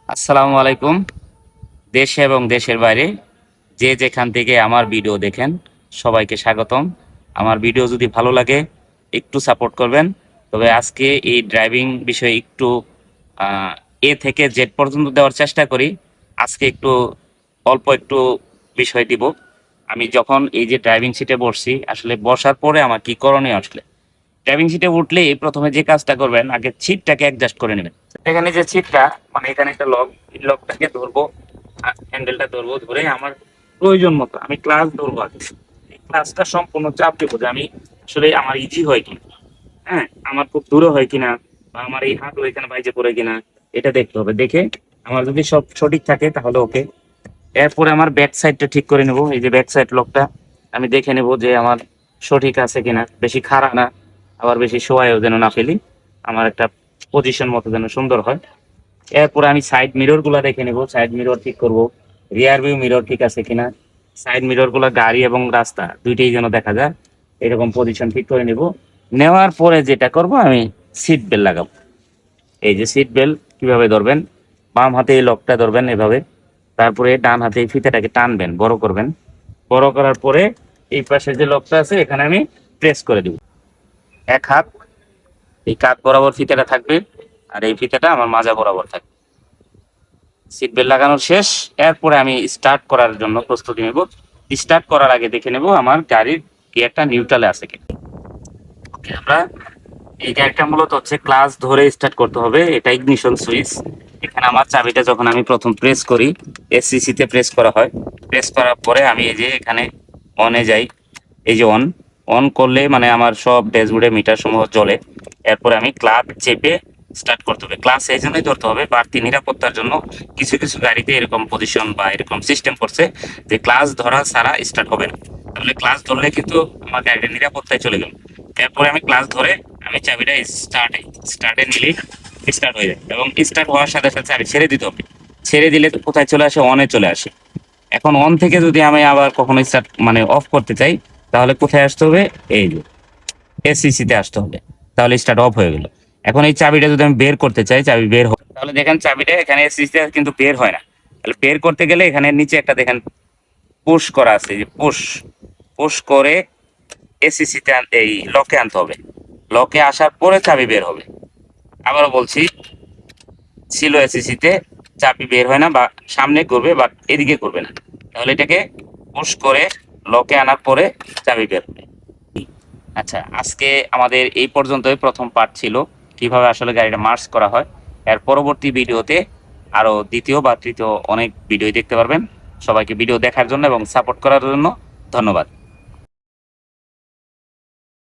আসসালামু আলাইকুম। দেশে এবং দেশের বাইরে যে যেখান থেকে আমার ভিডিও দেখেন সবাইকে স্বাগতম। আমার ভিডিও যদি ভালো লাগে একটু সাপোর্ট করবেন। তবে আজকে এই ড্রাইভিং বিষয়ে একটু আহ, এ থেকে জেড পর্যন্ত দেওয়ার চেষ্টা করি। আজকে একটু অল্প একটু বিষয় দিব। আমি যখন এই যে ড্রাইভিং সিটে বসছি, আসলে বসার পরে আমার কি করণীয়, আসলে ড্রাইভিং সিটে উঠলেই প্রথমে যে কাজটা করবেন, আগে সিটটাকে অ্যাডজাস্ট করে নেবেন। এখানে যে সিটটা, মানে এখানে একটা লক, এই লকটাকে ধরবো, হ্যান্ডেলটা ধরবো, ধরে আমার প্রয়োজন মতো আমি ক্লাস ধরবো আগে। এই ক্লাসটা সম্পূর্ণ চাপ দেবো যে আমি আসলে আমার ইজি হয় কিনা, হ্যাঁ, আমার খুব দূরে হয় কিনা, বা আমার এই হাঁটু এখানে বাইজে পড়ে কিনা, এটা দেখতে হবে। দেখে আমার যদি সব সঠিক থাকে তাহলে ওকে। এরপরে আমার ব্যাক সাইডটা ঠিক করে নেবো। এই যে ব্যাক সাইড লকটা আমি দেখে নেবো যে আমার সঠিক আছে কিনা, বেশি খাড়া না, আবার বেশি শোয়ায়ও যেন না ফেলি, আমার একটা পজিশন মতো যেন সুন্দর হয়। এরপরে আমি সাইড মিরর গুলা দেখে নেবো, সাইড মিরর ঠিক করব, রিয়ার ভিউ মিরর ঠিক আছে কিনা, সাইড মিরর গুলা গাড়ি এবং রাস্তা দুইটাই যেন দেখা যায়, এরকম পজিশন ঠিক করে নেব। নেওয়ার পরে যেটা করব, আমি সিট বেল্ট লাগাবো। এই যে সিট বেল্ট কিভাবে ধরবেন, বাম হাতে এই লকটা ধরবেন এভাবে, তারপরে ডান হাতে এই ফিতাটাকে টানবেন, বড় করবেন। বড় করার পরে এই পাশে যে লকটা আছে এখানে আমি প্রেস করে দিব। এক হাত এই কাঁধ বরাবর ফিতাটা থাকবে, আর এই ফিতাটা আমার মাজা বরাবর থাকবে। সিট বেল্ট লাগানোর শেষ। এরপরে আমি স্টার্ট করার জন্য প্রস্তুতি নেব। স্টার্ট করার আগে দেখে নেব আমার গাড়ির গিয়ারটা নিউট্রালে আছে কিনা। ওকে, আমরা এই গাড়িটা মূলত হচ্ছে ক্লাস ধরে স্টার্ট করতে হবে, এটা ইগনিশন সুইচ। এখানে আমার চাবিটা যখন আমি প্রথম প্রেস করি, এসসিসি তে প্রেস করা হয়, প্রেস করার পরে আমি এই যে এখানে অনে যাই। এই যে অন, অন করলে মানে আমার সব ড্যাশবোর্ডে মিটার সমূহ জ্বলে। এরপরে আমি ক্লাচ চেপে স্টার্ট করতে হবে। ক্লাচ এই জন্যই ধরতে হবে, বাড়তি নিরাপত্তার জন্য কিছু কিছু গাড়িতে এরকম পজিশন বা এরকম সিস্টেম করছে যে ক্লাচ ধরা ছাড়া স্টার্ট হবে না। তাহলে ক্লাচ ধরলে কিন্তু আমার গাড়িটা নিরাপত্তায় চলে গেল। এরপরে আমি ক্লাচ ধরে আমি চাবিটা স্টার্টে নিলেই স্টার্ট হয়ে যায়, এবং স্টার্ট হওয়ার সাথে সাথে আমি ছেড়ে দিতে হবে। ছেড়ে দিলে কোথায় চলে আসে, অনে চলে আসে। এখন অন থেকে যদি আমি আবার কখনো স্টার্ট মানে অফ করতে চাই, তাহলে কোথায় আসতে হবে, এই যে এসসিসি তে আসতে হবে, তাহলে স্টার্ট অফ হয়ে গেল। এখন এই চাবিটা যদি আমি বের করতে চাই, চাবি বের হয়, তাহলে দেখেন চাবিটা এখানে এসসিসি তে কিন্তু বের হয় না। তাহলে বের করতে গেলে এখানে নিচে একটা দেখেন পুশ করা আছে, যে পুশ, পুশ করে এসসিসি তে এই লকে আনতে হবে। লকে আসার পরে চাবি বের হবে। আবারও বলছি, ছিল এসসিসি তে, চাবি বের হয় না, বা সামনে করবে বা এদিকে করবে না, তাহলে এটাকে পুশ করে লকে আনার পরে চাবি বের হবে। আচ্ছা, আজকে আমাদের এই পর্যন্তই প্রথম পার্ট ছিল কিভাবে আসলে গাড়িটা মার্চ করা হয়। এর পরবর্তী ভিডিওতে আরো দ্বিতীয় বা তৃতীয় অনেক ভিডিও দেখতে পারবেন। সবাইকে ভিডিও দেখার জন্য এবং সাপোর্ট করার জন্য ধন্যবাদ।